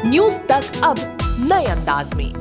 News तक अब नए अंदाज में।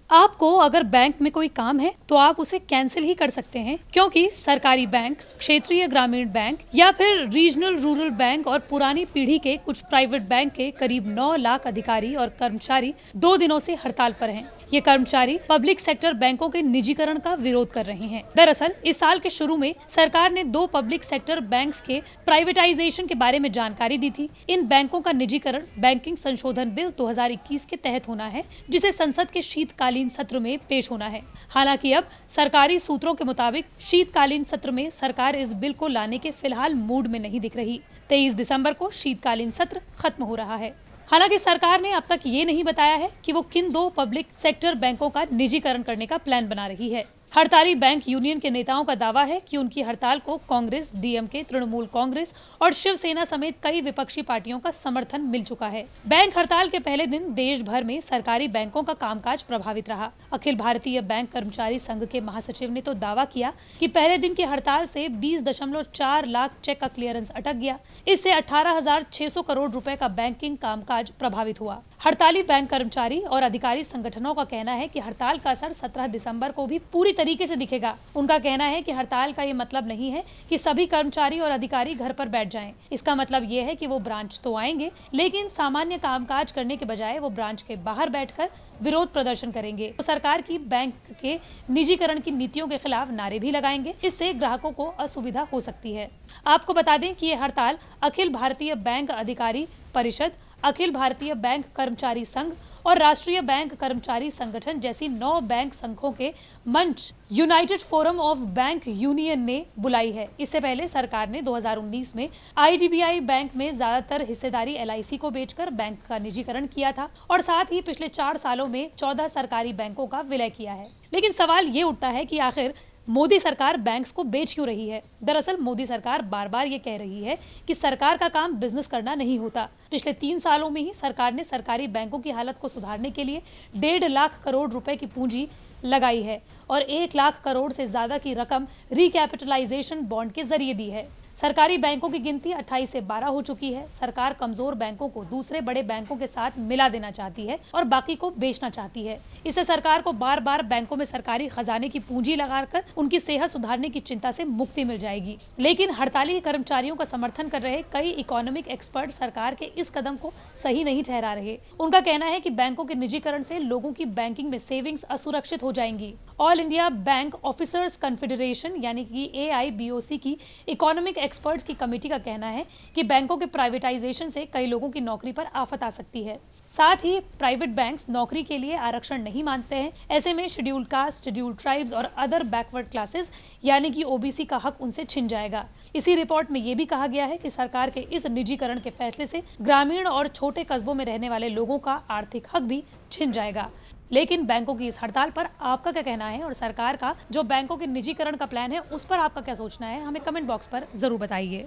आपको अगर बैंक में कोई काम है तो आप उसे कैंसिल ही कर सकते हैं, क्योंकि सरकारी बैंक, क्षेत्रीय ग्रामीण बैंक या फिर रीजनल रूरल बैंक और पुरानी पीढ़ी के कुछ प्राइवेट बैंक के करीब 9 लाख अधिकारी और कर्मचारी 2 दिनों से हड़ताल पर हैं। ये कर्मचारी पब्लिक सेक्टर बैंकों के निजीकरण का विरोध कर रहे हैं। दरअसल इस साल के शुरू में सरकार ने 2 पब्लिक सेक्टर बैंक्स के प्राइवेटाइजेशन के बारे में जानकारी दी थी। इन बैंकों का निजीकरण बैंकिंग संशोधन बिल 2021 के तहत होना है, जिसे संसद के शीतकालीन सत्र में पेश होना है। हालांकि अब सरकारी सूत्रों के मुताबिक शीतकालीन सत्र में सरकार इस बिल को लाने के फिलहाल मूड में नहीं दिख रही। 23 दिसंबर को शीतकालीन सत्र खत्म हो रहा है। हालांकि सरकार ने अब तक ये नहीं बताया है कि वो किन 2 पब्लिक सेक्टर बैंकों का निजीकरण करने का प्लान बना रही है। हड़ताली बैंक यूनियन के नेताओं का दावा है कि उनकी हड़ताल को कांग्रेस, डीएमके, तृणमूल कांग्रेस और शिवसेना समेत कई विपक्षी पार्टियों का समर्थन मिल चुका है। बैंक हड़ताल के पहले दिन देश भर में सरकारी बैंकों का कामकाज प्रभावित रहा। अखिल भारतीय बैंक कर्मचारी संघ के महासचिव ने तो दावा किया कि पहले दिन की हड़ताल से 20.4 लाख चेक का क्लियरेंस अटक गया। इससे 18,600 करोड़ रुपए का बैंकिंग कामकाज प्रभावित हुआ। हड़ताली बैंक कर्मचारी और अधिकारी संगठनों का कहना है कि हड़ताल का असर 17 दिसंबर को भी पूरी तरीके से दिखेगा। उनका कहना है कि हड़ताल का ये मतलब नहीं है कि सभी कर्मचारी और अधिकारी घर पर बैठ जाएं। इसका मतलब ये है कि वो ब्रांच तो आएंगे, लेकिन सामान्य कामकाज करने के बजाय वो ब्रांच के बाहर बैठकर विरोध प्रदर्शन करेंगे। तो सरकार की बैंक के निजीकरण की नीतियों के खिलाफ नारे भी लगाएंगे। इससे ग्राहकों को असुविधा हो सकती है। आपको बता दें कि ये हड़ताल अखिल भारतीय बैंक अधिकारी परिषद, अखिल भारतीय बैंक कर्मचारी संघ और राष्ट्रीय बैंक कर्मचारी संगठन जैसी 9 बैंक संघों के मंच United forum of bank union ने बुलाई है। इससे पहले सरकार ने 2019 में आईडीबीआई बैंक में ज्यादातर हिस्सेदारी एलआईसी को बेचकर बैंक का निजीकरण किया था और साथ ही पिछले 4 सालों में 14 सरकारी बैंकों का विलय किया है। लेकिन सवाल ये उठता है कि आखिर मोदी सरकार बैंक्स को बेच क्यों रही है। दरअसल मोदी सरकार बार बार ये कह रही है कि सरकार का काम बिजनेस करना नहीं होता। पिछले 3 सालों में ही सरकार ने सरकारी बैंकों की हालत को सुधारने के लिए 1.5 लाख करोड़ रुपए की पूंजी लगाई है और 1 लाख करोड़ से ज्यादा की रकम रिकैपिटलाइजेशन बॉन्ड के जरिए दी है। सरकारी बैंकों की गिनती 28 से 12 हो चुकी है। सरकार कमजोर बैंकों को दूसरे बड़े बैंकों के साथ मिला देना चाहती है और बाकी को बेचना चाहती है। इससे सरकार को बार बार बैंकों में सरकारी खजाने की पूंजी लगाकर उनकी सेहत सुधारने की चिंता से मुक्ति मिल जाएगी। लेकिन हड़ताली कर्मचारियों का समर्थन कर रहे कई इकोनॉमिक एक्सपर्ट सरकार के इस कदम को सही नहीं ठहरा रहे। उनका कहना है कि बैंकों के निजीकरण से लोगों की बैंकिंग में सेविंग्स असुरक्षित हो जाएंगी। All India bank officers confederation यानी कि AIBOC की इकोनॉमिक एक्सपर्ट्स की कमेटी का कहना है कि बैंकों के प्राइवेटाइजेशन से कई लोगों की नौकरी पर आफत आ सकती है। साथ ही प्राइवेट बैंक्स नौकरी के लिए आरक्षण नहीं मानते हैं। ऐसे में शेड्यूल्ड कास्ट, शेड्यूल्ड ट्राइब्स और अदर बैकवर्ड क्लासेस यानी कि OBC का हक उनसे छिन जाएगा। इसी रिपोर्ट में ये भी कहा गया है कि सरकार के इस निजीकरण के फैसले से ग्रामीण और छोटे कस्बों में रहने वाले लोगों का आर्थिक हक भी छिन जाएगा। लेकिन बैंकों की इस हड़ताल पर आपका क्या कहना है और सरकार का जो बैंकों के निजीकरण का प्लान है उस पर आपका क्या सोचना है, हमें कमेंट बॉक्स पर जरूर बताइए।